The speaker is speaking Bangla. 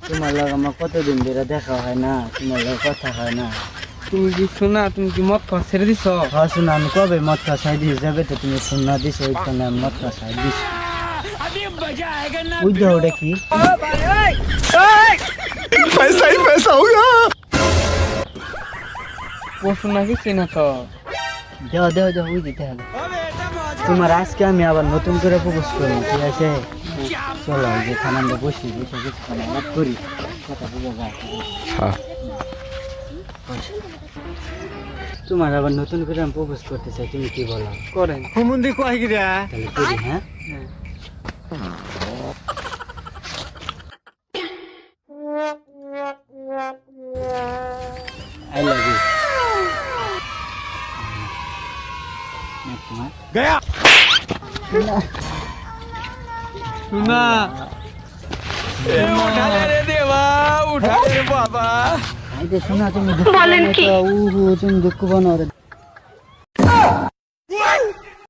তোমার লগে আমার কতদিন ধরে দেখা হয় না, তোমার লগে কথা হয় না। তুমি কি শোনা, তুমি কি মদ খাওয়া ছেড়ে দিছ? হ্যাঁ শোনা, আমি কবে মদ খাওয়া ছাই দিয়েছি, যাবে তো তুমি শোনা দিছো ওইখানে আমি মদ খাওয়া ছাই দিছি। ওই যে ওটা কি पैसा ही पैसा होगा। পশু নাকি চেনা তো? দেও দেও দেও, ওই দিতে হবে। তোমার আজকে আমি আবার নতুন করে প্রপোজ করি, ঠিক আছে? চলো যেখানে আমরা বসি, বসে কিছুক্ষণ আলাপ করি, কথা বোঝা যায়। তোমার আবার নতুন করে আমি প্রপোজ করতে চাই, তুমি কি বলো? করেন। হুমুন্দি কয় গিরা তাহলে করি, হ্যাঁ? I love you. তোমার गया। শোনা, উঠা রে দেবা, উঠা রে বাবা। এই যে শোনা, তুমি বলেন কি? তুমি দুঃখ বানাও রে।